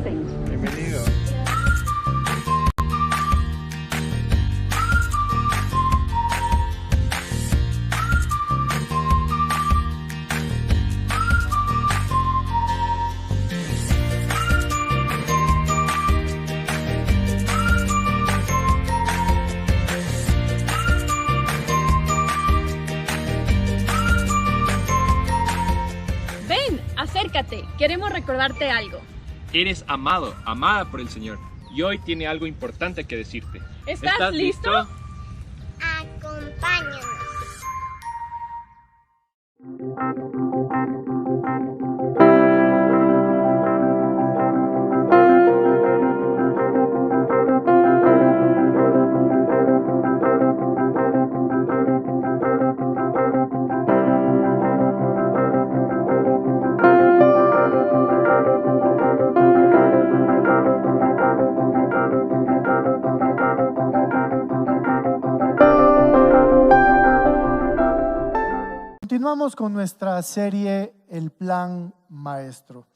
pasen. Bienvenido. Ven, acércate. Queremos recordarte algo. Eres amado, amada por el Señor. Y hoy tiene algo importante que decirte. ¿Estás listo? Acompáñanos. Continuamos con nuestra serie El Plan Maestro.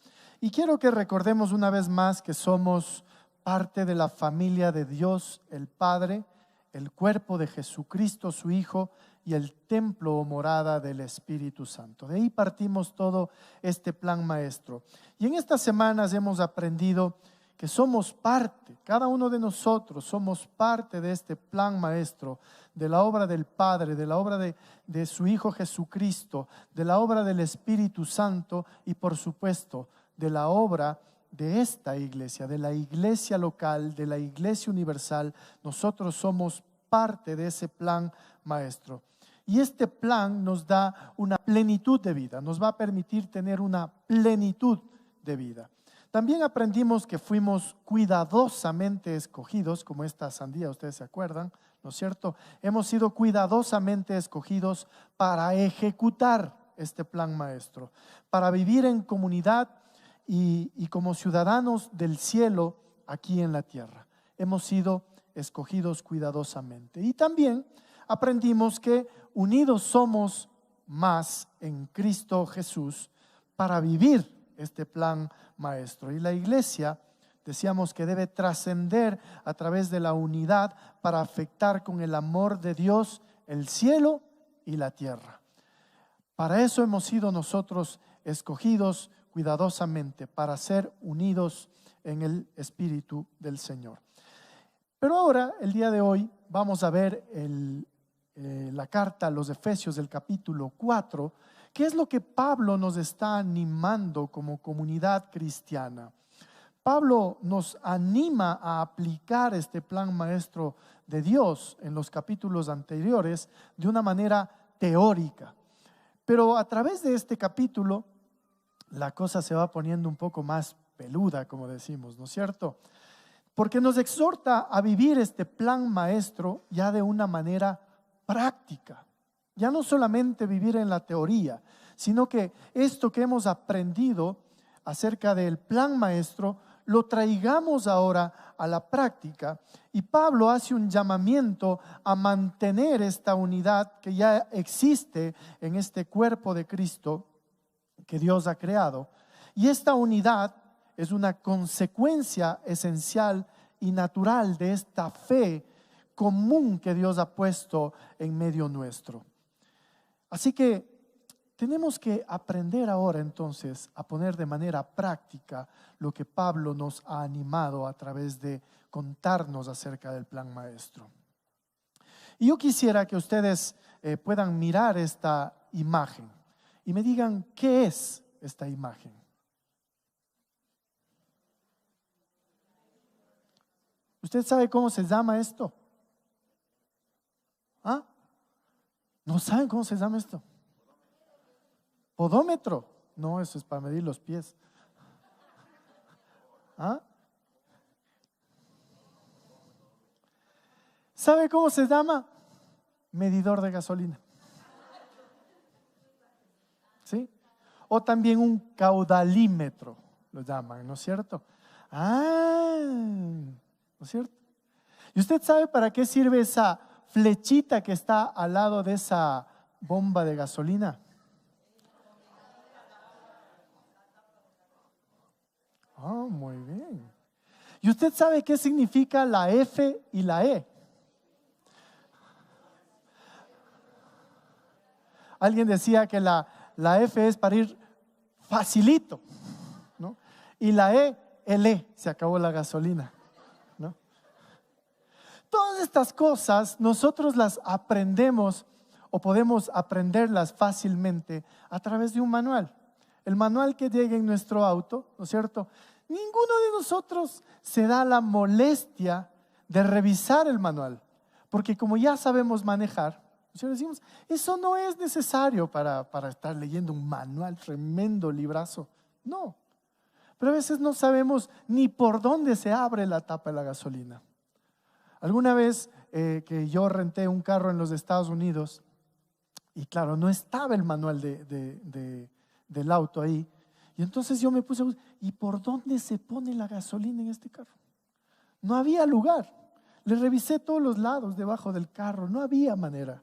Y quiero que recordemos una vez más que somos parte de la familia de Dios, el Padre, el cuerpo de Jesucristo, su Hijo, y el templo o morada del Espíritu Santo. De ahí partimos todo este plan maestro. Y en estas semanas hemos aprendido que somos parte, cada uno de nosotros somos parte de este plan maestro, de la obra del Padre, de la obra de su Hijo Jesucristo, de la obra del Espíritu Santo y por supuesto de la obra de esta iglesia, de la iglesia local, de la iglesia universal. Nosotros somos parte de ese plan maestro. Y este plan nos da una plenitud de vida, nos va a permitir tener una plenitud de vida. También aprendimos que fuimos cuidadosamente escogidos, como esta sandía, ustedes se acuerdan, ¿no es cierto? Hemos sido cuidadosamente escogidos para ejecutar este plan maestro, para vivir en comunidad y como ciudadanos del cielo aquí en la tierra. Hemos sido escogidos cuidadosamente. Y también aprendimos que unidos somos más en Cristo Jesús para vivir este plan maestro. Y la iglesia, decíamos que debe trascender a través de la unidad para afectar con el amor de Dios el cielo y la tierra. Para eso hemos sido nosotros escogidos cuidadosamente, para ser unidos en el Espíritu del Señor. Pero ahora, el día de hoy, vamos a ver la carta a los Efesios del capítulo 4, que es lo que Pablo nos está animando como comunidad cristiana. Pablo nos anima a aplicar este plan maestro de Dios en los capítulos anteriores de una manera teórica. Pero a través de este capítulo, la cosa se va poniendo un poco más peluda, como decimos, ¿no es cierto? Porque nos exhorta a vivir este plan maestro ya de una manera práctica. Ya no solamente vivir en la teoría, sino que esto que hemos aprendido acerca del plan maestro, lo traigamos ahora a la práctica. Y Pablo hace un llamamiento a mantener esta unidad que ya existe en este cuerpo de Cristo que Dios ha creado. Y esta unidad es una consecuencia esencial y natural de esta fe común que Dios ha puesto en medio nuestro. Así que tenemos que aprender ahora entonces a poner de manera práctica lo que Pablo nos ha animado a través de contarnos acerca del plan maestro. Y yo quisiera que ustedes puedan mirar esta imagen y me digan qué es esta imagen. ¿Usted sabe cómo se llama esto? ¿Ah? ¿No saben cómo se llama esto? ¿Podómetro? No, eso es para medir los pies. ¿Ah? ¿Sabe cómo se llama? Medidor de gasolina. ¿Sí? O también un caudalímetro, lo llaman, ¿no es cierto? ¿No es cierto? ¿Y usted sabe para qué sirve esa flechita que está al lado de esa bomba de gasolina? Muy bien. ¿Y usted sabe qué significa la F y la E? Alguien decía que la F es para ir facilito, ¿no? Y la E, se acabó la gasolina, ¿no? Todas estas cosas nosotros las aprendemos o podemos aprenderlas fácilmente a través de un manual. El manual que llega en nuestro auto, ¿no es cierto? Ninguno de nosotros se da la molestia de revisar el manual, porque como ya sabemos manejar, nosotros decimos, eso no es necesario para estar leyendo un manual, tremendo librazo. No, pero a veces no sabemos ni por dónde se abre la tapa de la gasolina. Alguna vez que yo renté un carro en los Estados Unidos, y claro, no estaba el manual del auto ahí, y entonces yo me puse a buscar, ¿y por dónde se pone la gasolina en este carro? No había lugar. Le revisé todos los lados debajo del carro, no había manera.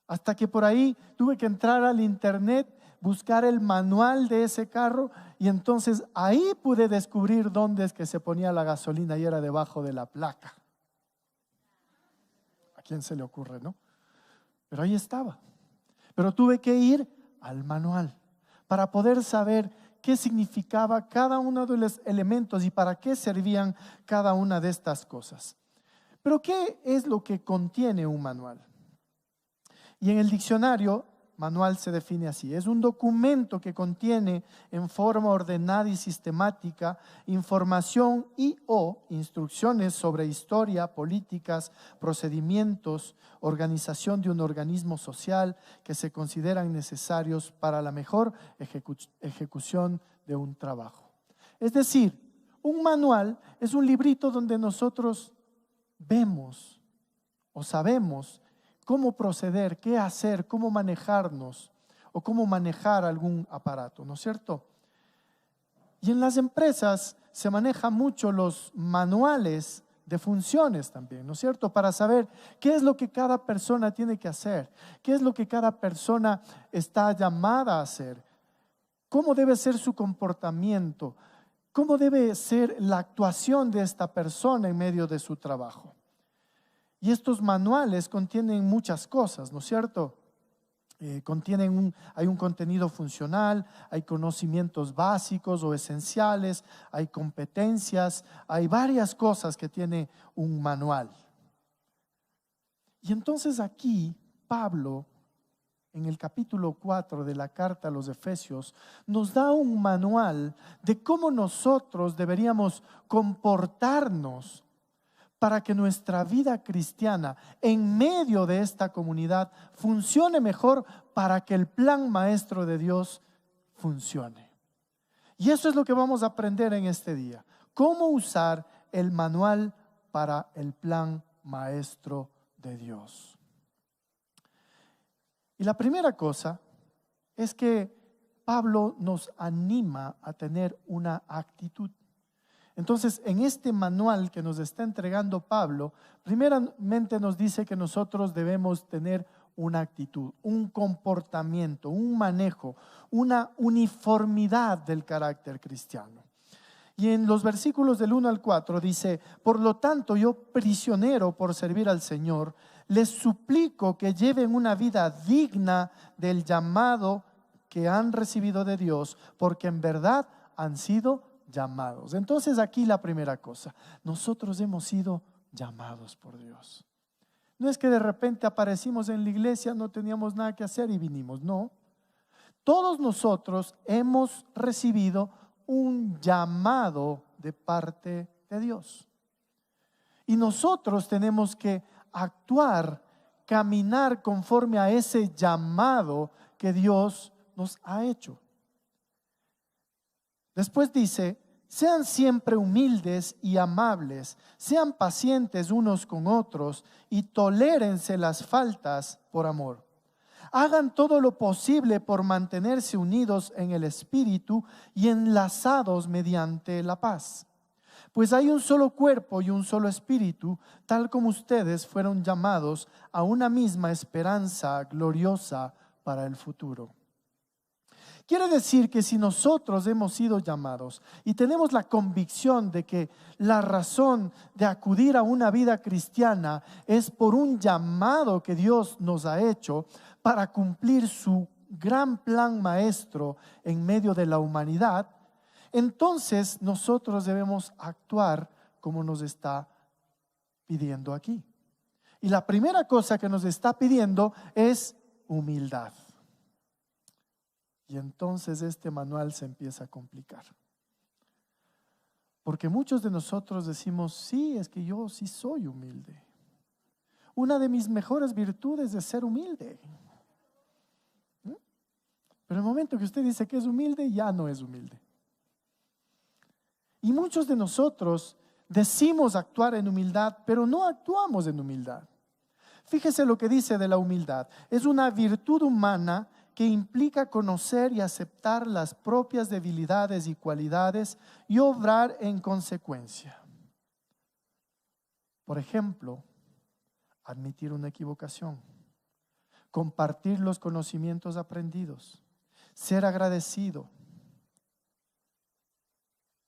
Hasta que por ahí tuve que entrar al internet, buscar el manual de ese carro, y entonces ahí pude descubrir dónde es que se ponía la gasolina, y era debajo de la placa. ¿A quién se le ocurre, no? Pero ahí estaba. Pero tuve que ir al manual para poder saber qué significaba cada uno de los elementos y para qué servían cada una de estas cosas. Pero ¿qué es lo que contiene un manual? Y en el diccionario, manual se define así: es un documento que contiene en forma ordenada y sistemática información y o instrucciones sobre historia, políticas, procedimientos, organización de un organismo social que se consideran necesarios para la mejor ejecución de un trabajo. Es decir, un manual es un librito donde nosotros vemos o sabemos cómo proceder, qué hacer, cómo manejarnos o cómo manejar algún aparato, ¿no es cierto? Y en las empresas se manejan mucho los manuales de funciones también, ¿no es cierto? Para saber qué es lo que cada persona tiene que hacer, qué es lo que cada persona está llamada a hacer, cómo debe ser su comportamiento, cómo debe ser la actuación de esta persona en medio de su trabajo. Y estos manuales contienen muchas cosas, ¿no es cierto? Hay un contenido funcional, hay conocimientos básicos o esenciales, hay competencias, hay varias cosas que tiene un manual. Y entonces aquí Pablo, en el capítulo 4 de la carta a los Efesios, nos da un manual de cómo nosotros deberíamos comportarnos para que nuestra vida cristiana en medio de esta comunidad funcione mejor, para que el plan maestro de Dios funcione. Y eso es lo que vamos a aprender en este día: cómo usar el manual para el plan maestro de Dios. Y la primera cosa es que Pablo nos anima a tener una actitud. Entonces, en este manual que nos está entregando Pablo, primeramente nos dice que nosotros debemos tener una actitud, un comportamiento, un manejo, una uniformidad del carácter cristiano. Y en los versículos del 1 al 4 dice: por lo tanto, yo, prisionero por servir al Señor, les suplico que lleven una vida digna del llamado que han recibido de Dios, porque en verdad han sido llamados. Entonces aquí la primera cosa: nosotros hemos sido llamados por Dios. No es que de repente aparecimos en la iglesia, no teníamos nada que hacer y vinimos, no. Todos nosotros hemos recibido un llamado de parte de Dios, y nosotros tenemos que actuar, caminar conforme a ese llamado que Dios nos ha hecho. Después dice: sean siempre humildes y amables, sean pacientes unos con otros y tolérense las faltas por amor. Hagan todo lo posible por mantenerse unidos en el espíritu y enlazados mediante la paz. Pues hay un solo cuerpo y un solo espíritu, tal como ustedes fueron llamados a una misma esperanza gloriosa para el futuro. Quiere decir que si nosotros hemos sido llamados y tenemos la convicción de que la razón de acudir a una vida cristiana es por un llamado que Dios nos ha hecho para cumplir su gran plan maestro en medio de la humanidad, entonces nosotros debemos actuar como nos está pidiendo aquí. Y la primera cosa que nos está pidiendo es humildad. Y entonces este manual se empieza a complicar. Porque muchos de nosotros decimos, sí, es que yo sí soy humilde. Una de mis mejores virtudes es ser humilde. Pero el momento que usted dice que es humilde, ya no es humilde. Y muchos de nosotros decimos actuar en humildad, pero no actuamos en humildad. Fíjese lo que dice de la humildad. Es una virtud humana que implica conocer y aceptar las propias debilidades y cualidades y obrar en consecuencia. Por ejemplo, admitir una equivocación, compartir los conocimientos aprendidos, ser agradecido.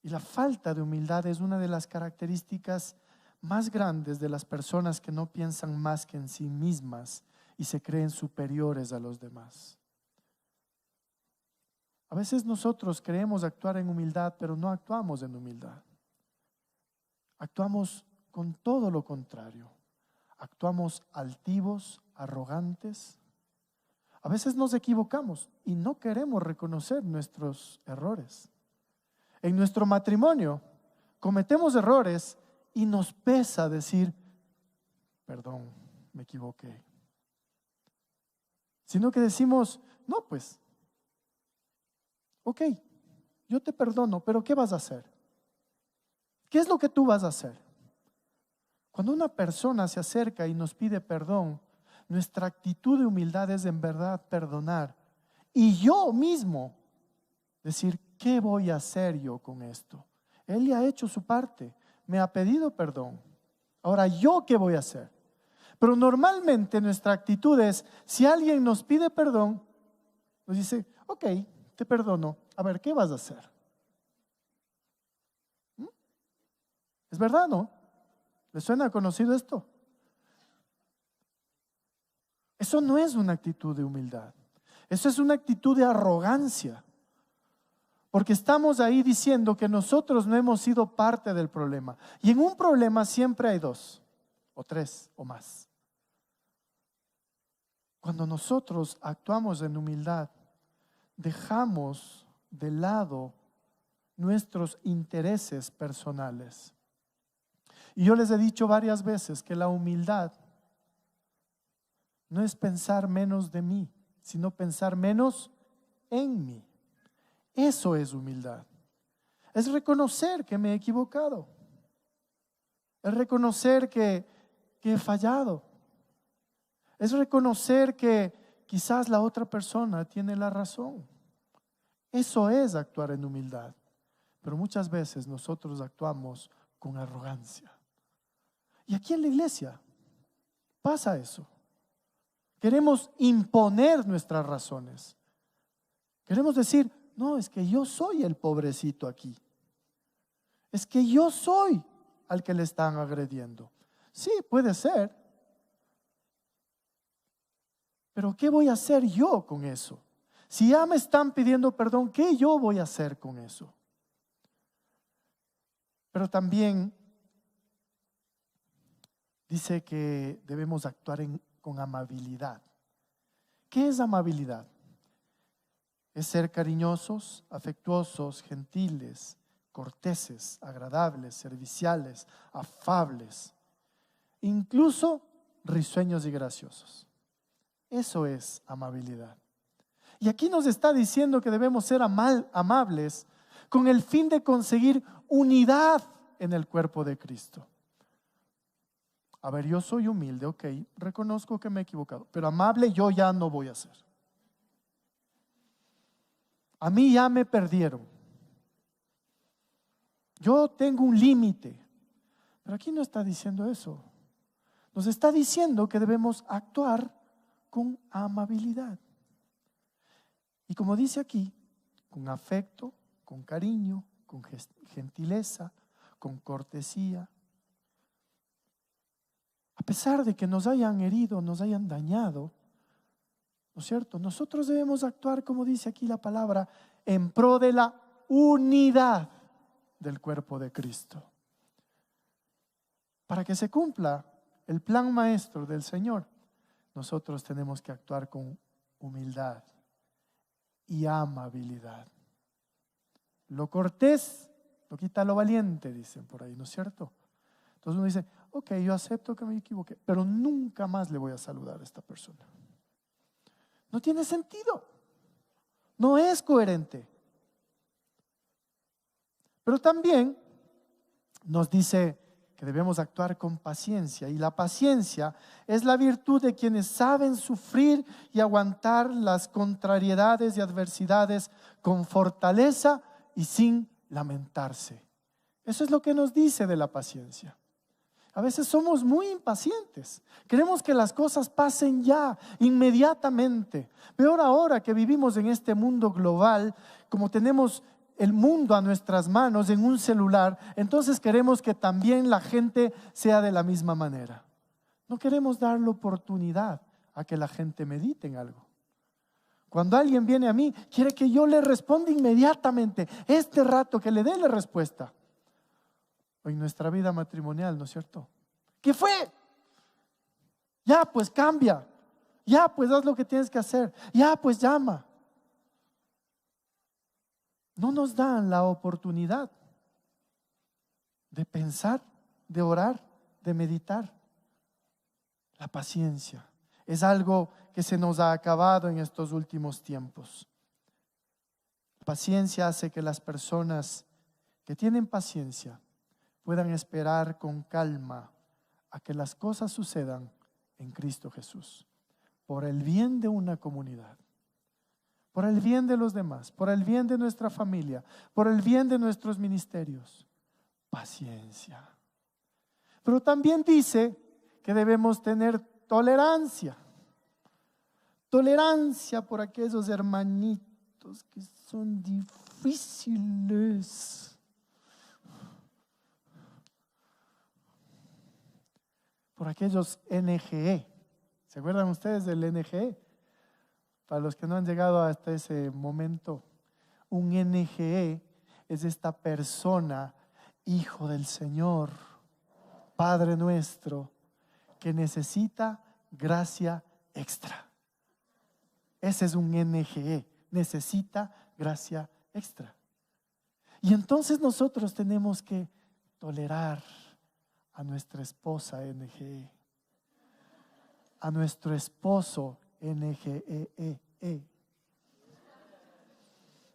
Y la falta de humildad es una de las características más grandes de las personas que no piensan más que en sí mismas y se creen superiores a los demás. A veces nosotros creemos actuar en humildad, pero no actuamos en humildad. Actuamos con todo lo contrario. Actuamos altivos, arrogantes. A veces nos equivocamos y no queremos reconocer nuestros errores. En nuestro matrimonio cometemos errores y nos pesa decir, perdón, me equivoqué. Sino que decimos, no, pues, ok, yo te perdono, pero ¿qué vas a hacer? ¿Qué es lo que tú vas a hacer? Cuando una persona se acerca y nos pide perdón, nuestra actitud de humildad es en verdad perdonar. Y yo mismo decir, ¿qué voy a hacer yo con esto? Él ya ha hecho su parte, me ha pedido perdón. Ahora, ¿yo qué voy a hacer? Pero normalmente nuestra actitud es, si alguien nos pide perdón, nos dice, ok, te perdono, a ver, ¿qué vas a hacer? ¿Es verdad, no? ¿Les suena conocido esto? Eso no es una actitud de humildad. Eso es una actitud de arrogancia. Porque estamos ahí diciendo que nosotros no hemos sido parte del problema. Y en un problema siempre hay dos, o tres, o más. Cuando nosotros actuamos en humildad, dejamos de lado nuestros intereses personales. Y yo les he dicho varias veces que la humildad no es pensar menos de mí, sino pensar menos en mí. Eso es humildad. Es reconocer que me he equivocado. Es reconocer que he fallado. Es reconocer que quizás la otra persona tiene la razón. Eso es actuar en humildad. Pero muchas veces nosotros actuamos con arrogancia. Y aquí en la iglesia pasa eso. Queremos imponer nuestras razones. Queremos decir, no, es que yo soy el pobrecito aquí. Es que yo soy al que le están agrediendo. Sí, puede ser. Pero ¿qué voy a hacer yo con eso? Si ya me están pidiendo perdón, ¿qué yo voy a hacer con eso? Pero también dice que debemos actuar con amabilidad. ¿Qué es amabilidad? Es ser cariñosos, afectuosos, gentiles, corteses, agradables, serviciales, afables, incluso risueños y graciosos. Eso es amabilidad. Y aquí nos está diciendo que debemos ser amables con el fin de conseguir unidad en el cuerpo de Cristo. A ver, yo soy humilde, ok, reconozco que me he equivocado, pero amable yo ya no voy a ser. A mí ya me perdieron. Yo tengo un límite. Pero aquí no está diciendo eso. Nos está diciendo que debemos actuar con amabilidad. Y como dice aquí, con afecto, con cariño, con gentileza, con cortesía. A pesar de que nos hayan herido, nos hayan dañado, ¿no es cierto? Nosotros debemos actuar, como dice aquí la palabra, en pro de la unidad del cuerpo de Cristo. Para que se cumpla el plan maestro del Señor, nosotros tenemos que actuar con humildad y amabilidad. Lo cortés no quita lo valiente, dicen por ahí, ¿no es cierto? Entonces uno dice, ok, yo acepto que me equivoqué, pero nunca más le voy a saludar a esta persona. No tiene sentido, no es coherente. Pero también nos dice que debemos actuar con paciencia, y la paciencia es la virtud de quienes saben sufrir y aguantar las contrariedades y adversidades con fortaleza y sin lamentarse. Eso es lo que nos dice de la paciencia. A veces somos muy impacientes, queremos que las cosas pasen ya, inmediatamente. Peor ahora que vivimos en este mundo global, como tenemos el mundo a nuestras manos en un celular, entonces queremos que también la gente sea de la misma manera. No queremos dar la oportunidad a que la gente medite en algo. Cuando alguien viene a mí, quiere que yo le responda inmediatamente, este rato que le dé la respuesta. O en nuestra vida matrimonial, ¿no es cierto? ¿Qué fue? Ya, pues cambia. Ya, pues haz lo que tienes que hacer. Ya, pues llama. No nos dan la oportunidad de pensar, de orar, de meditar. La paciencia es algo que se nos ha acabado en estos últimos tiempos. La paciencia hace que las personas que tienen paciencia puedan esperar con calma a que las cosas sucedan en Cristo Jesús, por el bien de una comunidad, por el bien de los demás, por el bien de nuestra familia, por el bien de nuestros ministerios. Paciencia. Pero también dice que debemos tener tolerancia. Tolerancia por aquellos hermanitos que son difíciles. Por aquellos NGE. ¿Se acuerdan ustedes del NGE? Para los que no han llegado hasta ese momento, un NGE es esta persona, hijo del Señor, Padre nuestro, que necesita gracia extra. Ese es un NGE, necesita gracia extra. Y entonces nosotros tenemos que tolerar a nuestra esposa NGE, a nuestro esposo NGE.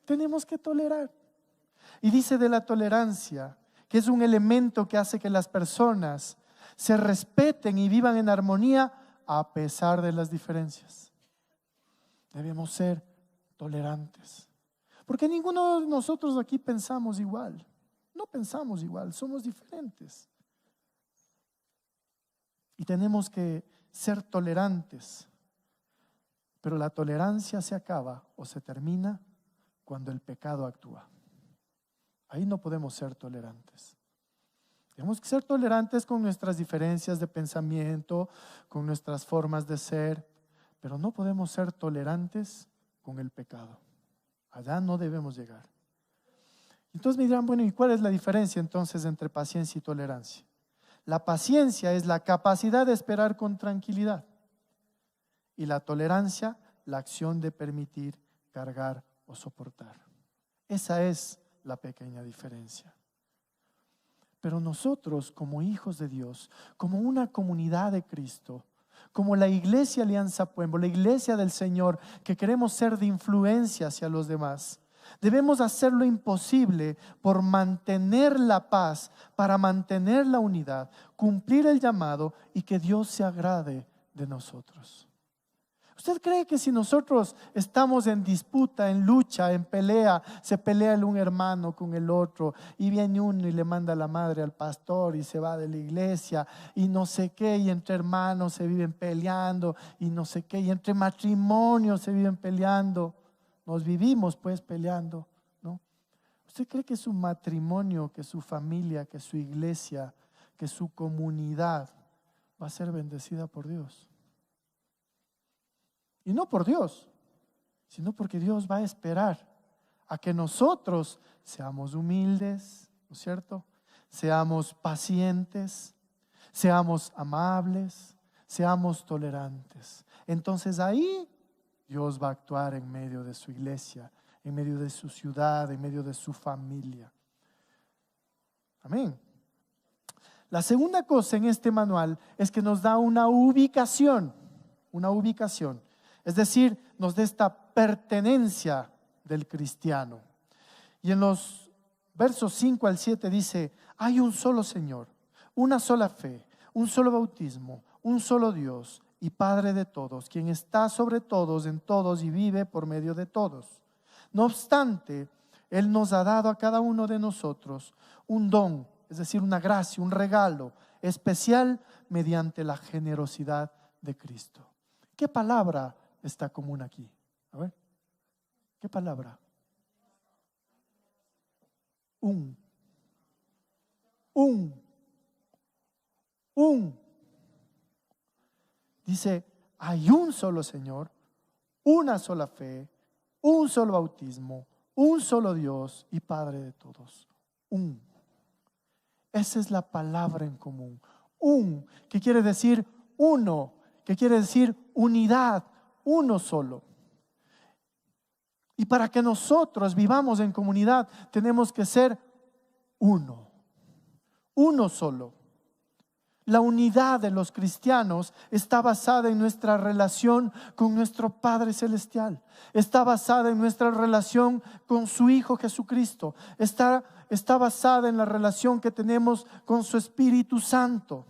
Tenemos que tolerar. Y dice de la tolerancia que es un elemento que hace que las personas se respeten y vivan en armonía a pesar de las diferencias. Debemos ser tolerantes, porque ninguno de nosotros aquí pensamos igual. No pensamos igual, somos diferentes. Y tenemos que ser tolerantes. Pero la tolerancia se acaba o se termina cuando el pecado actúa. Ahí no podemos ser tolerantes. Tenemos que ser tolerantes con nuestras diferencias de pensamiento, con nuestras formas de ser, pero no podemos ser tolerantes con el pecado. Allá no debemos llegar. Entonces me dirán, bueno, ¿y cuál es la diferencia entonces entre paciencia y tolerancia? La paciencia es la capacidad de esperar con tranquilidad, y la tolerancia, la acción de permitir, cargar o soportar. Esa es la pequeña diferencia. Pero nosotros, como hijos de Dios, como una comunidad de Cristo, como la iglesia Alianza Pueblo, la iglesia del Señor, que queremos ser de influencia hacia los demás, debemos hacer lo imposible por mantener la paz, para mantener la unidad, cumplir el llamado y que Dios se agrade de nosotros. ¿Usted cree que si nosotros estamos en disputa, en lucha, en pelea, se pelea un hermano con el otro y viene uno y le manda la madre al pastor y se va de la iglesia y no sé qué, y entre hermanos se viven peleando y no sé qué, y entre matrimonios se viven peleando? Nos vivimos pues peleando. ¿Usted cree que su matrimonio, que su familia, que su iglesia, que su comunidad va a ser bendecida por Dios? Y no por Dios, sino porque Dios va a esperar a que nosotros seamos humildes, ¿no es cierto? Seamos pacientes, seamos amables, seamos tolerantes. Entonces ahí Dios va a actuar en medio de su iglesia, en medio de su ciudad, en medio de su familia. Amén. La segunda cosa en este manual es que nos da una ubicación. Es decir, nos da esta pertenencia del cristiano. Y en los versos 5 al 7 dice: hay un solo Señor, una sola fe, un solo bautismo, un solo Dios y Padre de todos, quien está sobre todos, en todos y vive por medio de todos. No obstante, Él nos ha dado a cada uno de nosotros un don, es decir, una gracia, un regalo especial mediante la generosidad de Cristo. ¿Qué palabra está común aquí? A ver, ¿qué palabra? Un. Dice, hay un solo Señor, una sola fe, un solo bautismo, un solo Dios y Padre de todos. Esa es la palabra en común. Que quiere decir uno, que quiere decir unidad, uno solo. Y para que nosotros vivamos en comunidad, tenemos que ser uno solo. La unidad de los cristianos está basada en nuestra relación con nuestro Padre Celestial. Está basada en nuestra relación con su Hijo Jesucristo. Está basada en la relación que tenemos con su Espíritu Santo.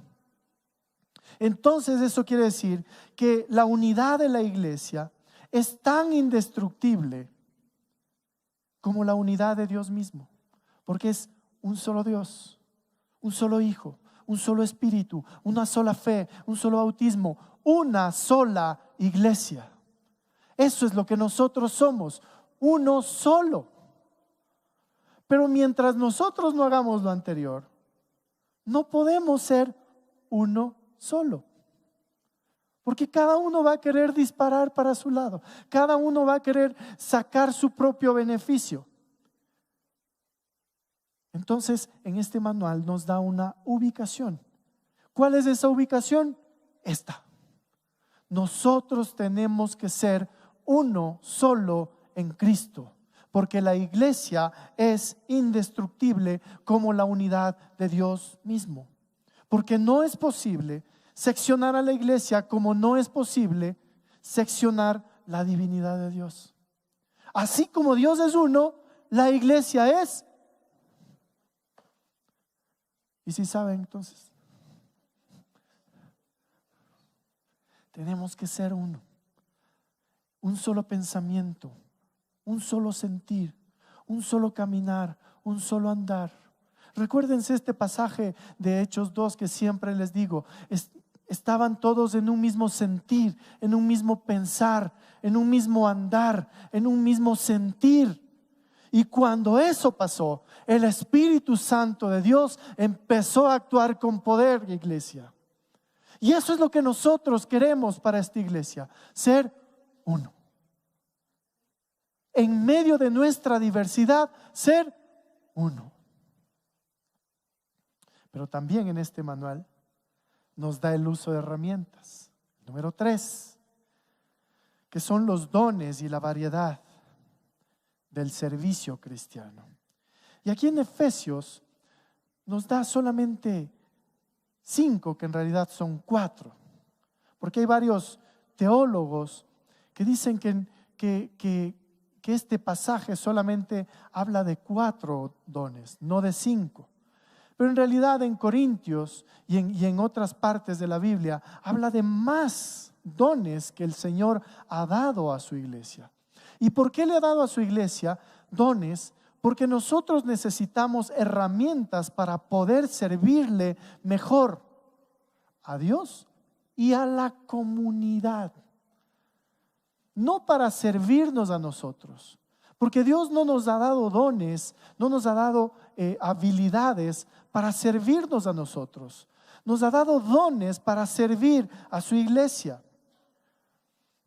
Entonces eso quiere decir que la unidad de la iglesia es tan indestructible como la unidad de Dios mismo. Porque es un solo Dios, un solo Hijo, un solo Espíritu, una sola fe, un solo bautismo, una sola iglesia. Eso es lo que nosotros somos, uno solo. Pero mientras nosotros no hagamos lo anterior, no podemos ser uno solo. Porque cada uno va a querer disparar para su lado, cada uno va a querer sacar su propio beneficio. Entonces, en este manual nos da una ubicación. ¿Cuál es esa ubicación? Esta. Nosotros tenemos que ser uno solo en Cristo, porque la iglesia es indestructible como la unidad de Dios mismo. Porque no es posible seccionar a la iglesia como no es posible seccionar la divinidad de Dios. Así como Dios es uno, la iglesia es. ¿Y si saben entonces? Tenemos que ser uno. Un solo pensamiento, un solo sentir, un solo caminar, un solo andar. Recuérdense este pasaje de Hechos 2 que siempre les digo. Estaban todos en un mismo sentir, en un mismo pensar, en un mismo andar, en un mismo sentir. Y cuando eso pasó, el Espíritu Santo de Dios empezó a actuar con poder, iglesia. Y eso es lo que nosotros queremos para esta iglesia, ser uno. En medio de nuestra diversidad, ser uno. Pero también en este manual nos da el uso de herramientas. Número 3, que son los dones y la variedad del servicio cristiano. Y aquí en Efesios nos da solamente 5, que en realidad son 4, porque hay varios teólogos que dicen que este pasaje solamente habla de 4 dones, no de 5. Pero en realidad en Corintios y en otras partes de la Biblia habla de más dones que el Señor ha dado a su iglesia. ¿Y por qué le ha dado a su iglesia dones? Porque nosotros necesitamos herramientas para poder servirle mejor a Dios y a la comunidad. No para servirnos a nosotros, Porque Dios no nos ha dado dones, no nos ha dado habilidades para servirnos a nosotros. Nos ha dado dones para servir a su iglesia.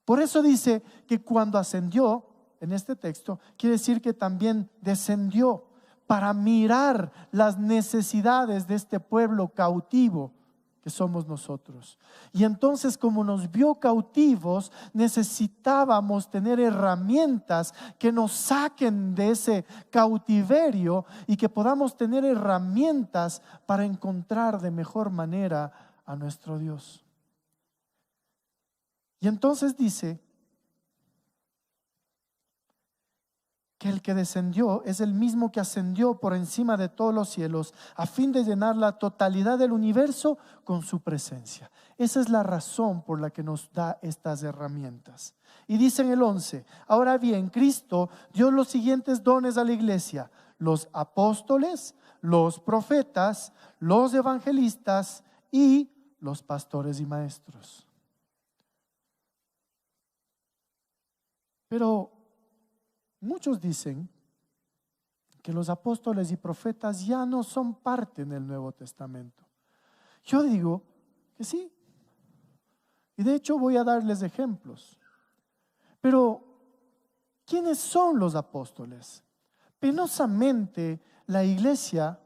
Por eso dice que cuando ascendió, en este texto, quiere decir que también descendió para mirar las necesidades de este pueblo cautivo que somos nosotros. Y entonces, como nos vio cautivos, necesitábamos tener herramientas que nos saquen de ese cautiverio y que podamos tener herramientas para encontrar de mejor manera a nuestro Dios. Y entonces dice que el que descendió es el mismo que ascendió por encima de todos los cielos a fin de llenar la totalidad del universo con su presencia. Esa es la razón por la que nos da estas herramientas. Y dice en el 11, ahora bien, Cristo dio los siguientes dones a la iglesia: los apóstoles, los profetas, los evangelistas y los pastores y maestros. Pero muchos dicen que los apóstoles y profetas ya no son parte en el Nuevo Testamento. Yo digo que sí. Y de hecho voy a darles ejemplos. Pero, ¿quiénes son los apóstoles? Penosamente, la iglesia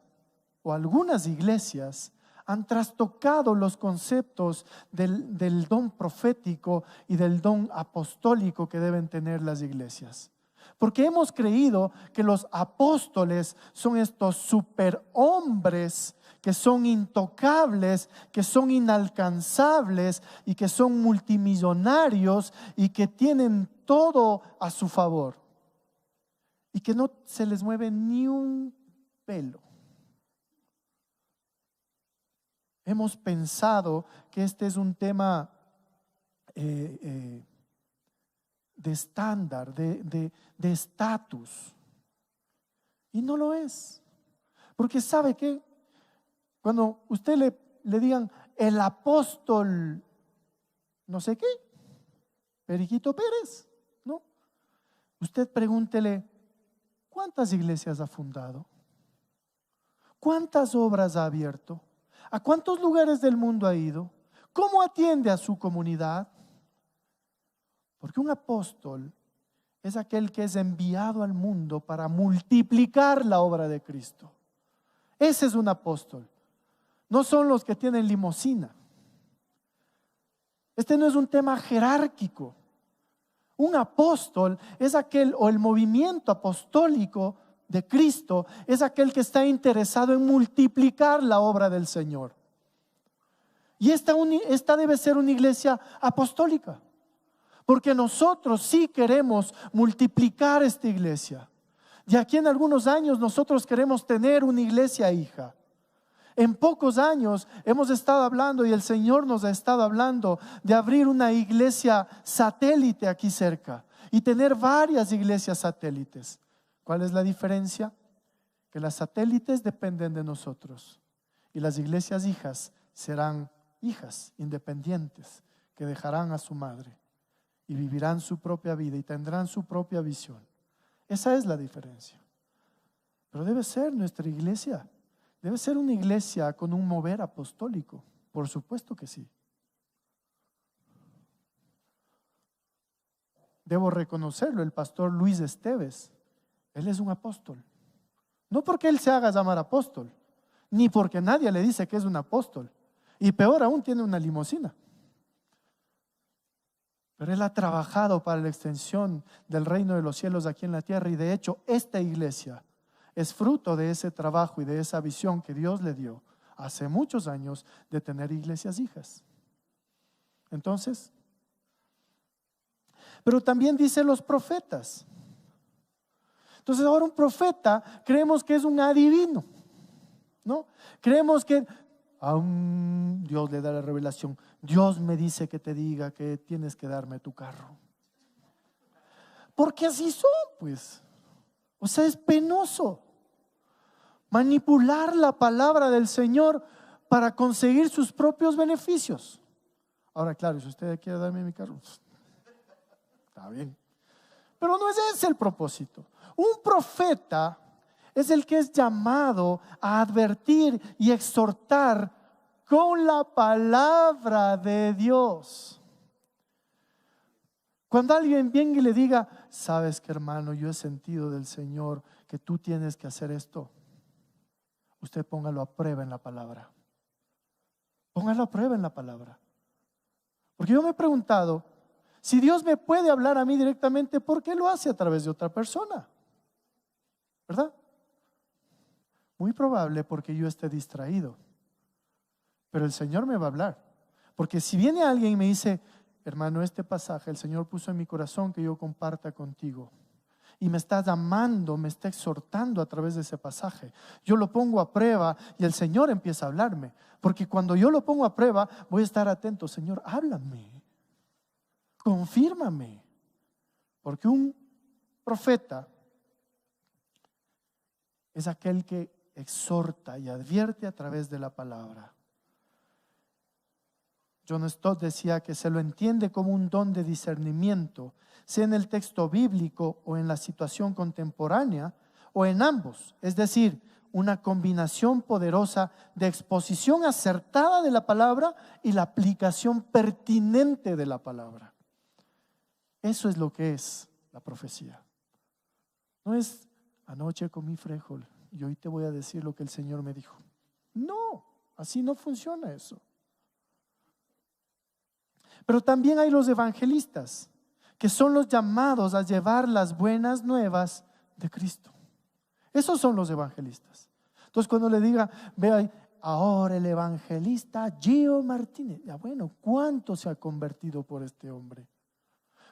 o algunas iglesias han trastocado los conceptos del don profético y del don apostólico que deben tener las iglesias. Porque hemos creído que los apóstoles son estos superhombres que son intocables, que son inalcanzables y que son multimillonarios y que tienen todo a su favor y que no se les mueve ni un pelo. Hemos pensado que este es un tema de estándar, de estatus. Y no lo es. Porque ¿sabe qué? Cuando usted le digan el apóstol no sé qué, Periquito Pérez, ¿no? Usted pregúntele, ¿cuántas iglesias ha fundado? ¿Cuántas obras ha abierto? ¿A cuántos lugares del mundo ha ido? ¿Cómo atiende a su comunidad? Porque un apóstol es aquel que es enviado al mundo para multiplicar la obra de Cristo. Ese es un apóstol. No son los que tienen limusina. Este no es un tema jerárquico. Un apóstol es aquel, o el movimiento apostólico de Cristo es aquel que está interesado en multiplicar la obra del Señor. Y esta debe ser una iglesia apostólica, porque nosotros sí queremos multiplicar esta iglesia. De aquí en algunos años nosotros queremos tener una iglesia hija. En pocos años hemos estado hablando, y el Señor nos ha estado hablando, de abrir una iglesia satélite aquí cerca y tener varias iglesias satélites. ¿Cuál es la diferencia? Que las satélites dependen de nosotros y las iglesias hijas serán hijas independientes que dejarán a su madre y vivirán su propia vida y tendrán su propia visión. Esa es la diferencia. Pero debe ser nuestra iglesia, debe ser una iglesia con un mover apostólico, por supuesto que sí. Debo reconocerlo, el pastor Luis Esteves, él es un apóstol. No porque él se haga llamar apóstol, ni porque nadie le dice que es un apóstol, y peor aún tiene una limusina. Pero él ha trabajado para la extensión del reino de los cielos aquí en la tierra, y de hecho esta iglesia es fruto de ese trabajo y de esa visión que Dios le dio hace muchos años de tener iglesias hijas. Entonces, pero también dice los profetas. Entonces ahora un profeta creemos que es un adivino, ¿no? Creemos que Dios le da la revelación. Dios me dice que te diga que tienes que darme tu carro. Porque así son, pues. O sea, es penoso manipular la palabra del Señor para conseguir sus propios beneficios. Ahora, claro, si usted quiere darme mi carro, está bien. Pero no es ese el propósito. Un profeta es el que es llamado a advertir y exhortar con la palabra de Dios. Cuando alguien venga y le diga, sabes que hermano, yo he sentido del Señor que tú tienes que hacer esto, usted póngalo a prueba en la palabra. Póngalo a prueba en la palabra. Porque yo me he preguntado, si Dios me puede hablar a mí directamente, ¿por qué lo hace a través de otra persona? ¿Verdad? Muy probable porque yo esté distraído. Pero el Señor me va a hablar. Porque si viene alguien y me dice, hermano, este pasaje el Señor puso en mi corazón que yo comparta contigo, y me está llamando, me está exhortando a través de ese pasaje, yo lo pongo a prueba y el Señor empieza a hablarme. Porque cuando yo lo pongo a prueba, voy a estar atento. Señor, háblame, confírmame. Porque un profeta es aquel que exhorta y advierte a través de la palabra. John Stott decía que se lo entiende como un don de discernimiento, sea en el texto bíblico o en la situación contemporánea, o en ambos. Es decir, una combinación poderosa de exposición acertada de la palabra y la aplicación pertinente de la palabra. Eso es lo que es la profecía. No es anoche comí frijol y hoy te voy a decir lo que el Señor me dijo. No, así no funciona eso. Pero también hay los evangelistas, que son los llamados a llevar las buenas nuevas de Cristo. Esos son los evangelistas. Entonces cuando le diga, vea ahora el evangelista Gio Martínez, ya bueno, ¿cuánto se ha convertido por este hombre?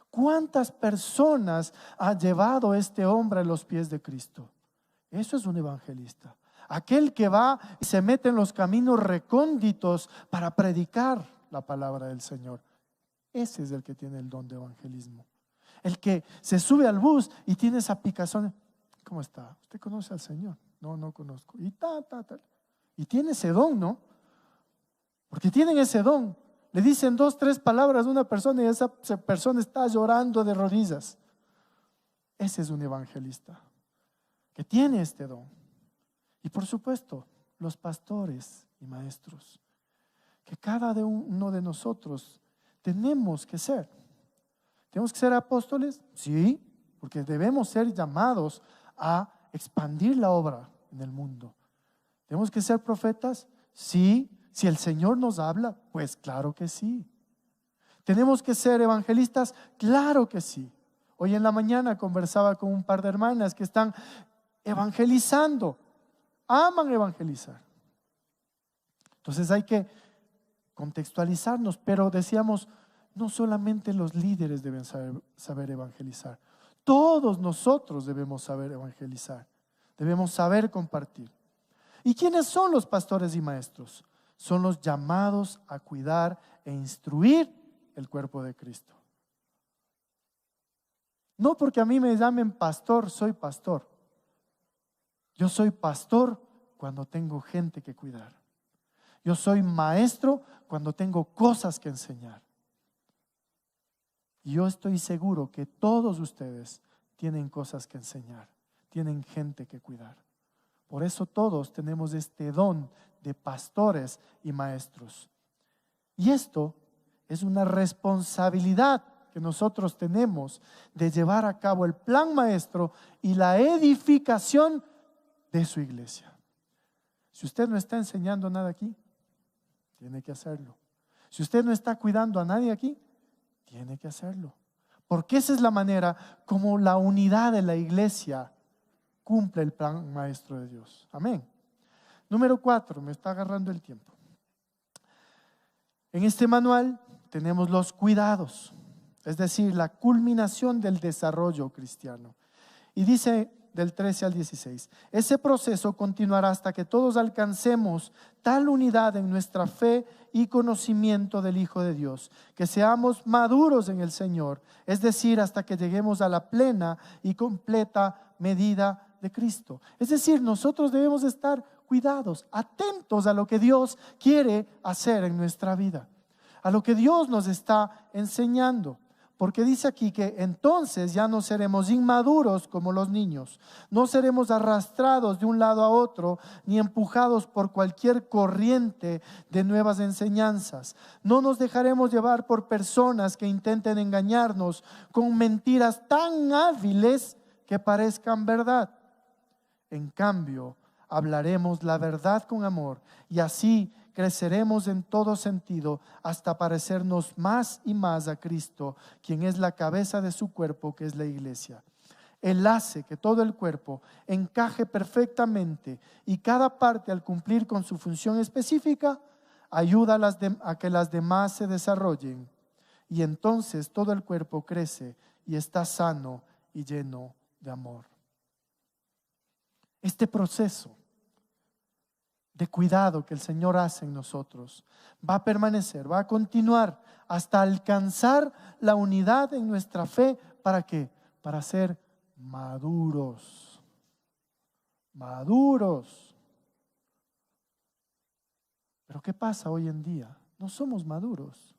¿Cuántas personas ha llevado este hombre a los pies de Cristo? Eso es un evangelista. Aquel que va y se mete en los caminos recónditos para predicar la palabra del Señor. Ese es el que tiene el don de evangelismo. El que se sube al bus y tiene esa picazón. ¿Cómo está? ¿Usted conoce al Señor? No, no conozco. Y Y tiene ese don, ¿no? Porque tienen ese don. Le dicen 2, 3 palabras a una persona y esa persona está llorando de rodillas. Ese es un evangelista que tiene este don. Y por supuesto, los pastores y maestros, que cada uno de nosotros tenemos que ser. ¿Tenemos que ser apóstoles? Sí, porque debemos ser llamados a expandir la obra en el mundo. ¿Tenemos que ser profetas? Sí. Si el Señor nos habla, pues claro que sí. ¿Tenemos que ser evangelistas? Claro que sí. Hoy en la mañana conversaba con un par de hermanas que están evangelizando, aman evangelizar. Entonces hay que contextualizarnos, pero decíamos, no solamente los líderes deben saber evangelizar, todos nosotros debemos saber evangelizar, debemos saber compartir. ¿Y quiénes son los pastores y maestros? Son los llamados a cuidar e instruir el cuerpo de Cristo. No porque a mí me llamen pastor, soy pastor. Yo soy pastor cuando tengo gente que cuidar. Yo soy maestro cuando tengo cosas que enseñar. Y yo estoy seguro que todos ustedes tienen cosas que enseñar, tienen gente que cuidar. Por eso todos tenemos este don de pastores y maestros. Y esto es una responsabilidad que nosotros tenemos de llevar a cabo el plan maestro y la edificación de su iglesia. Si usted no está enseñando nada aquí, tiene que hacerlo. Si usted no está cuidando a nadie aquí, tiene que hacerlo. Porque esa es la manera como la unidad de la iglesia cumple el plan maestro de Dios. Amén. Número 4, me está agarrando el tiempo. En este manual tenemos los cuidados, es decir, la culminación del desarrollo cristiano. Y dice del 13 al 16, ese proceso continuará hasta que todos alcancemos tal unidad en nuestra fe y conocimiento del Hijo de Dios, que seamos maduros en el Señor, es decir, hasta que lleguemos a la plena y completa medida de Cristo. Es decir, nosotros debemos estar cuidados, atentos a lo que Dios quiere hacer en nuestra vida, a lo que Dios nos está enseñando. Porque dice aquí que entonces ya no seremos inmaduros como los niños, no seremos arrastrados de un lado a otro, ni empujados por cualquier corriente de nuevas enseñanzas. No nos dejaremos llevar por personas que intenten engañarnos con mentiras tan hábiles que parezcan verdad. En cambio, hablaremos la verdad con amor y así creceremos en todo sentido hasta parecernos más y más a Cristo, quien es la cabeza de su cuerpo, que es la iglesia. Él hace que todo el cuerpo encaje perfectamente y cada parte, al cumplir con su función específica, ayuda a que las demás se desarrollen. Y entonces todo el cuerpo crece y está sano y lleno de amor. Este proceso de cuidado que el Señor hace en nosotros va a permanecer, va a continuar hasta alcanzar la unidad en nuestra fe. ¿Para qué? Para ser maduros. Maduros. Pero ¿qué pasa hoy en día? No somos maduros.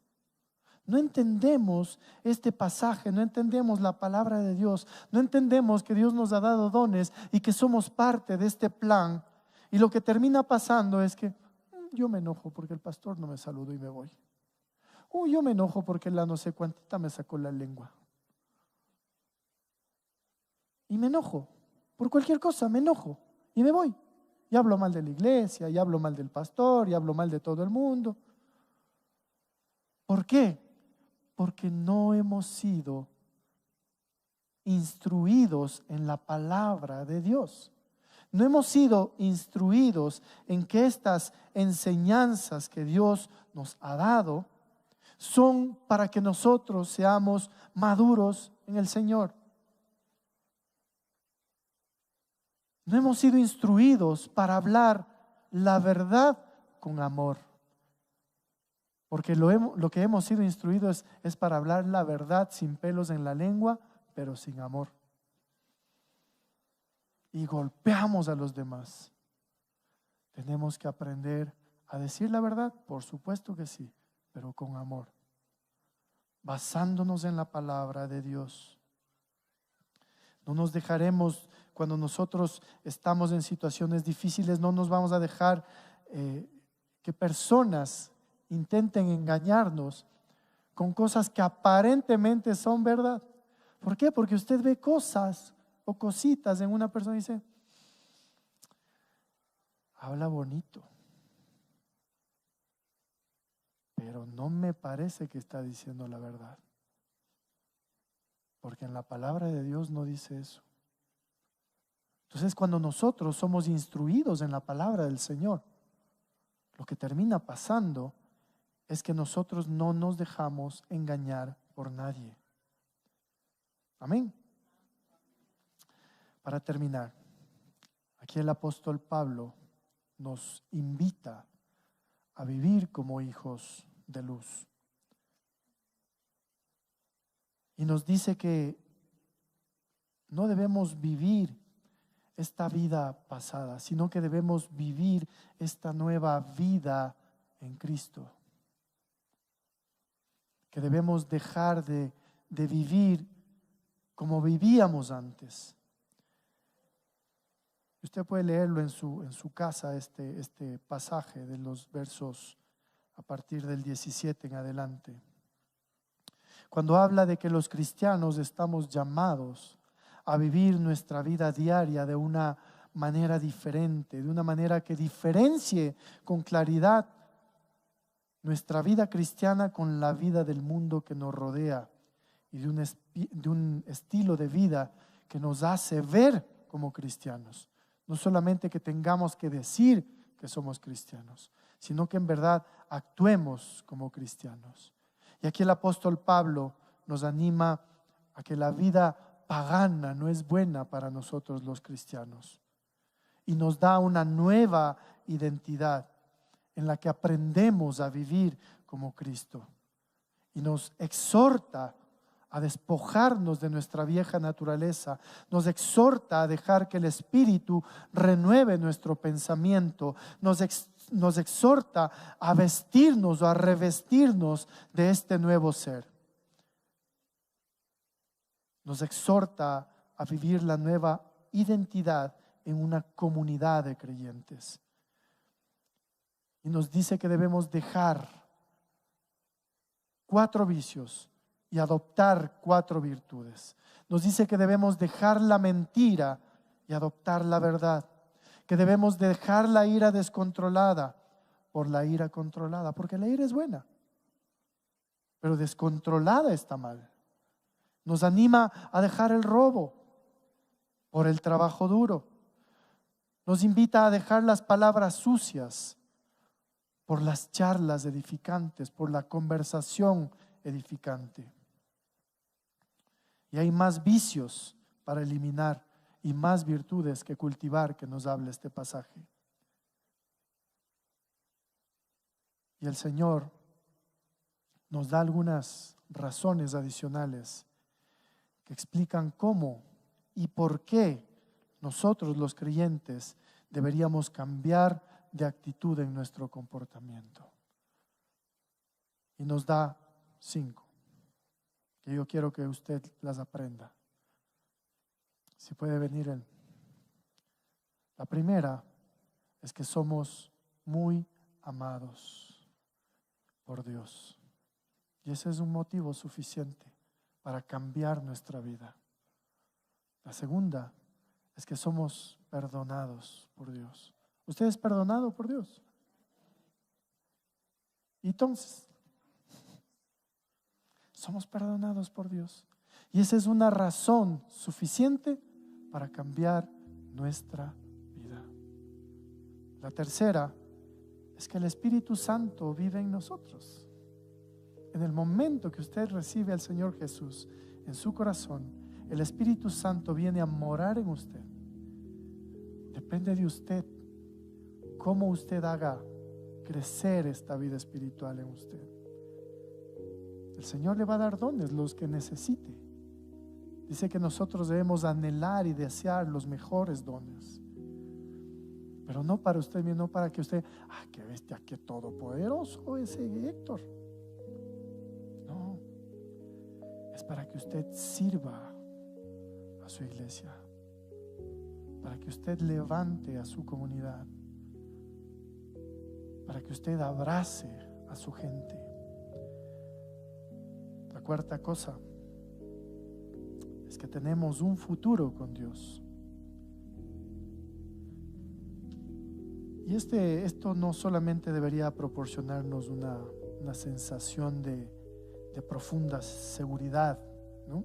No entendemos este pasaje, no entendemos la palabra de Dios, no entendemos que Dios nos ha dado dones y que somos parte de este plan. Y lo que termina pasando es que yo me enojo porque el pastor no me saludó y me voy. Yo me enojo porque la no sé cuántita me sacó la lengua. Y me enojo por cualquier cosa, me enojo y me voy. Y hablo mal de la iglesia, y hablo mal del pastor, y hablo mal de todo el mundo. ¿Por qué? Porque no hemos sido instruidos en la palabra de Dios. No hemos sido instruidos en que estas enseñanzas que Dios nos ha dado son para que nosotros seamos maduros en el Señor. No hemos sido instruidos para hablar la verdad con amor. Porque lo que hemos sido instruidos es para hablar la verdad sin pelos en la lengua, pero sin amor. Y golpeamos a los demás. Tenemos que aprender a decir la verdad, por supuesto que sí, pero con amor, basándonos en la palabra de Dios. No nos dejaremos, cuando nosotros estamos en situaciones difíciles, no nos vamos a dejar que personas intenten engañarnos con cosas que aparentemente son verdad. ¿Por qué? Porque usted ve cosas o cositas en una persona y dice, habla bonito, pero no me parece que está diciendo la verdad, porque en la palabra de Dios no dice eso. Entonces, cuando nosotros somos instruidos en la palabra del Señor, lo que termina pasando es que nosotros no nos dejamos engañar por nadie. Amén. Para terminar, aquí el apóstol Pablo nos invita a vivir como hijos de luz. Y nos dice que no debemos vivir esta vida pasada, sino que debemos vivir esta nueva vida en Cristo. Que debemos dejar de vivir como vivíamos antes. Usted puede leerlo en su casa, este pasaje de los versos a partir del 17 en adelante. Cuando habla de que los cristianos estamos llamados a vivir nuestra vida diaria de una manera diferente, de una manera que diferencie con claridad nuestra vida cristiana con la vida del mundo que nos rodea y de un estilo de vida que nos hace ver como cristianos. No solamente que tengamos que decir que somos cristianos, sino que en verdad actuemos como cristianos. Y aquí el apóstol Pablo nos anima a que la vida pagana no es buena para nosotros los cristianos. Y nos da una nueva identidad en la que aprendemos a vivir como Cristo. Y nos exhorta a despojarnos de nuestra vieja naturaleza, nos exhorta a dejar que el Espíritu renueve nuestro pensamiento, nos exhorta a vestirnos o a revestirnos de este nuevo ser. nos exhorta a vivir la nueva identidad en una comunidad de creyentes. Y nos dice que debemos dejar 4 vicios y adoptar 4 virtudes. Nos dice que debemos dejar la mentira y adoptar la verdad. Que debemos dejar la ira descontrolada por la ira controlada, porque la ira es buena, pero descontrolada está mal. Nos anima a dejar el robo por el trabajo duro. Nos invita a dejar las palabras sucias por las charlas edificantes, por la conversación edificante. Y hay más vicios para eliminar y más virtudes que cultivar que nos habla este pasaje. Y el Señor nos da algunas razones adicionales que explican cómo y por qué nosotros los creyentes deberíamos cambiar de actitud en nuestro comportamiento. Y nos da 5, que yo quiero que usted las aprenda. Si puede venir él. La primera es que somos muy amados por Dios. Y ese es un motivo suficiente para cambiar nuestra vida. La segunda es que somos perdonados por Dios. ¿Usted es perdonado por Dios? Entonces, somos perdonados por Dios. Y esa es una razón suficiente para cambiar nuestra vida. La tercera es que el Espíritu Santo vive en nosotros. En el momento que usted recibe al Señor Jesús en su corazón, el Espíritu Santo viene a morar en usted. Depende de usted cómo usted haga crecer esta vida espiritual en usted. El Señor le va a dar dones, los que necesite. Dice que nosotros debemos anhelar y desear los mejores dones. Pero no para usted, no para que usted, qué bestia, qué todopoderoso ese Héctor. No, es para que usted sirva a su iglesia, para que usted levante a su comunidad, para que usted abrace a su gente. La cuarta cosa es que tenemos un futuro con Dios. Y esto no solamente debería proporcionarnos una sensación de profunda seguridad, ¿no?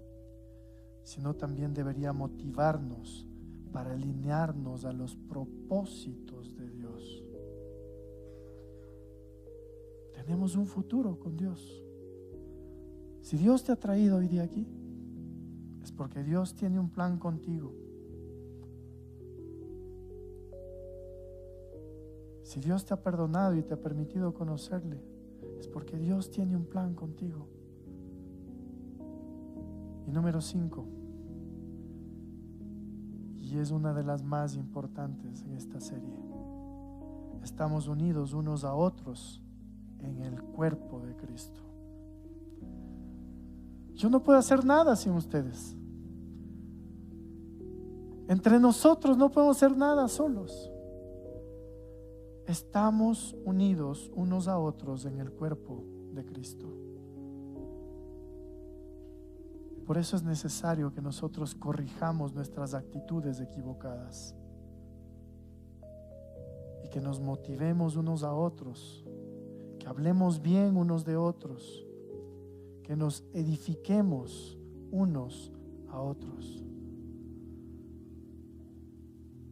Sino también debería motivarnos para alinearnos a los propósitos de Dios. Tenemos un futuro con Dios. Si Dios te ha traído hoy día aquí, es porque Dios tiene un plan contigo. Si Dios te ha perdonado y te ha permitido conocerle, es porque Dios tiene un plan contigo. Y número 5, y es una de las más importantes en esta serie, estamos unidos unos a otros en el cuerpo de Cristo. Yo no puedo hacer nada sin ustedes. Entre nosotros no podemos hacer nada solos. Estamos unidos unos a otros en el cuerpo de Cristo. Por eso es necesario que nosotros corrijamos nuestras actitudes equivocadas y que nos motivemos unos a otros, que hablemos bien unos de otros, que nos edifiquemos unos a otros.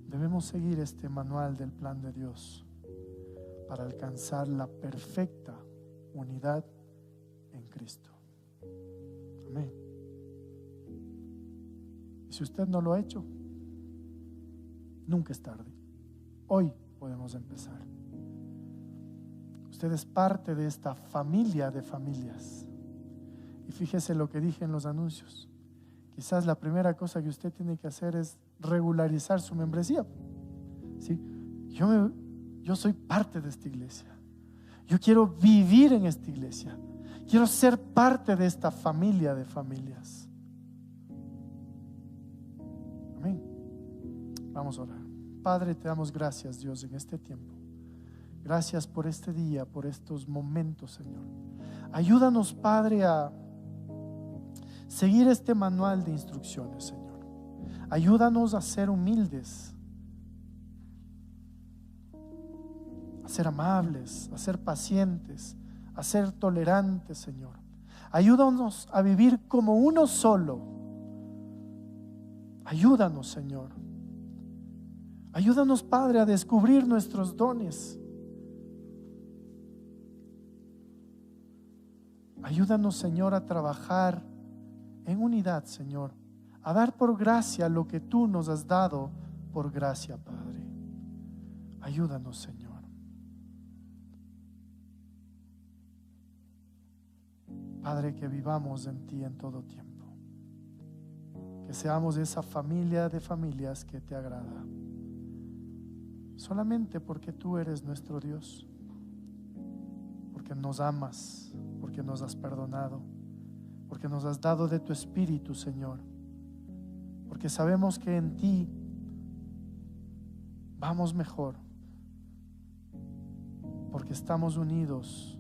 Debemos seguir este manual del plan de Dios para alcanzar la perfecta unidad en Cristo. Amén. Y si usted no lo ha hecho, nunca es tarde. Hoy podemos empezar. Usted es parte de esta familia de familias. Y fíjese lo que dije en los anuncios. Quizás la primera cosa que usted tiene que hacer es regularizar su membresía. ¿Sí? Yo soy parte de esta iglesia. Yo quiero vivir en esta iglesia. Quiero ser parte de esta familia de familias. Vamos a orar. Padre, te damos gracias, Dios, en este tiempo. Gracias por este día, por estos momentos, Señor. Ayúdanos, Padre, a seguir este manual de instrucciones, Señor. Ayúdanos a ser humildes, a ser amables, a ser pacientes, a ser tolerantes, Señor. Ayúdanos a vivir como uno solo. Ayúdanos, Señor. Ayúdanos, Padre, a descubrir nuestros dones. Ayúdanos, Señor, a trabajar en unidad, Señor, a dar por gracia lo que tú nos has dado por gracia, Padre. Ayúdanos, Señor. Padre, que vivamos en ti en todo tiempo, que seamos esa familia de familias que te agrada, solamente porque tú eres nuestro Dios, porque nos amas, porque nos has perdonado, porque nos has dado de tu Espíritu, Señor, porque sabemos que en ti vamos mejor, porque estamos unidos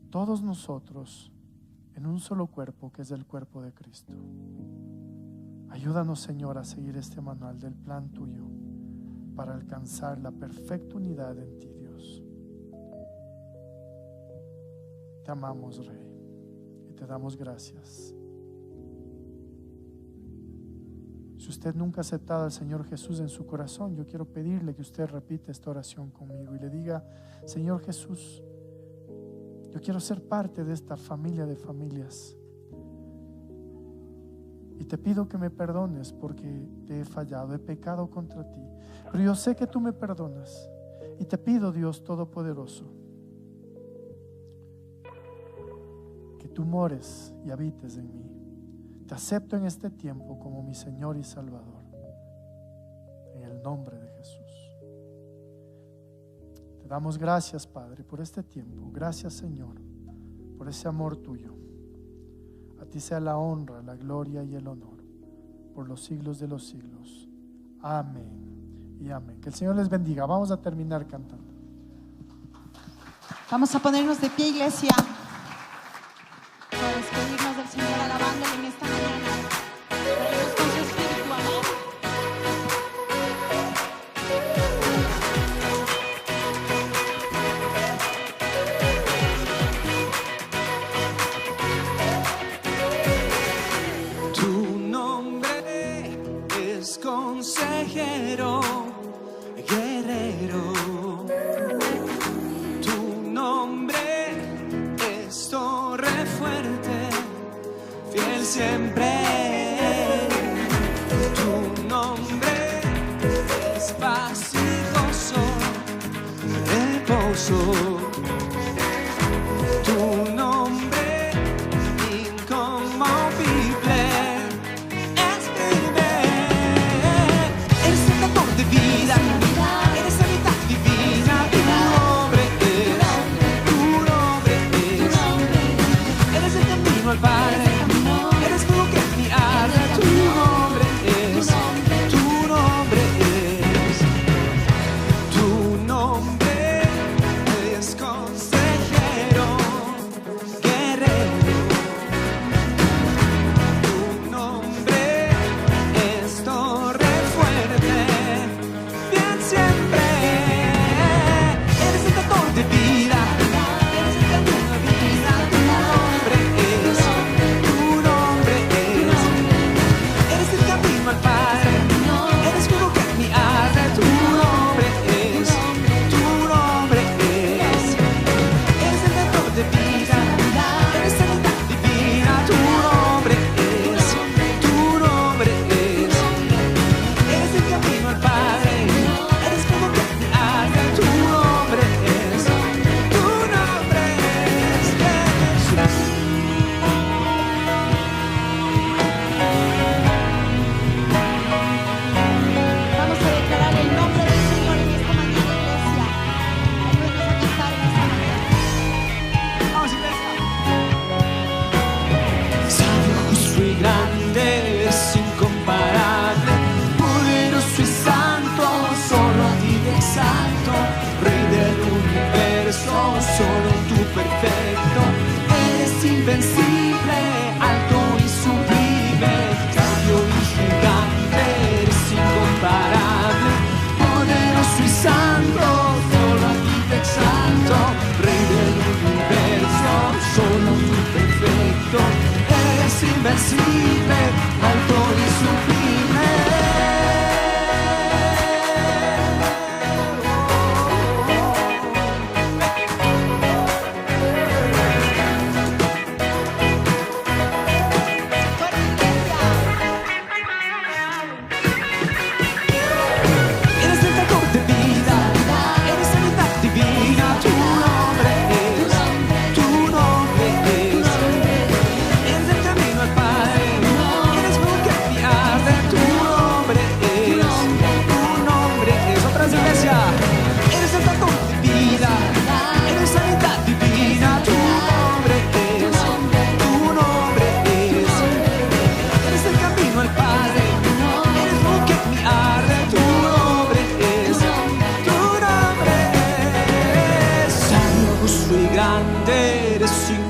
todos nosotros en un solo cuerpo, que es el cuerpo de Cristo. Ayúdanos, Señor, a seguir este manual del plan tuyo para alcanzar la perfecta unidad en ti, Dios. Te amamos, Rey, y te damos gracias. Si usted nunca ha aceptado al Señor Jesús en su corazón, yo quiero pedirle que usted repita esta oración conmigo y le diga: Señor Jesús, yo quiero ser parte de esta familia de familias, y te pido que me perdones porque te he fallado, he pecado contra ti, pero yo sé que tú me perdonas, y te pido, Dios Todopoderoso, que tú mores y habites en mí. Te acepto en este tiempo como mi Señor y Salvador, en el nombre de Jesús. Te damos gracias, Padre, por este tiempo. Gracias, Señor, por ese amor tuyo. A ti sea la honra, la gloria y el honor por los siglos de los siglos. Amén y amén. Que el Señor les bendiga. Vamos a terminar cantando. Vamos a ponernos de pie, iglesia, para despedirnos del Señor alabándole en esta mañana. Oremos con su espíritu, amén. Tu nombre es consejero, guerrero. Tu nombre es torre fuerte, fiel siempre. Tu nombre es paz y gozo, reposo. Tu nombre inconmovible es primer. Eres el dador de vida, eres la mitad divina. Tu nombre es, eres el camino al Padre. Eres fuego que me arde. Tu nombre es, tu nombre es, tu nombre es consejero.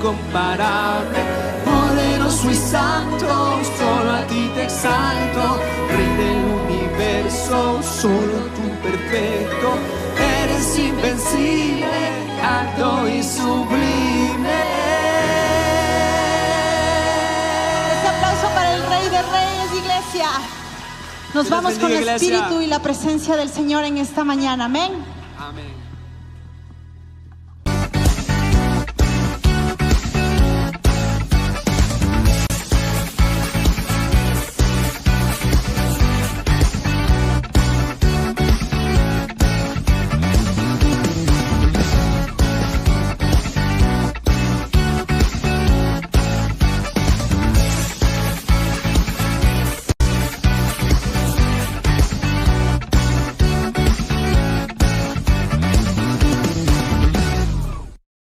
incomparable, poderoso y santo, solo a ti te exalto, Rey del universo, solo tú perfecto, eres invencible, alto y sublime. Este aplauso para el Rey de Reyes, iglesia. Nos Dios vamos con el bendiga, iglesia. Espíritu y la presencia del Señor en esta mañana. Amén. Amén.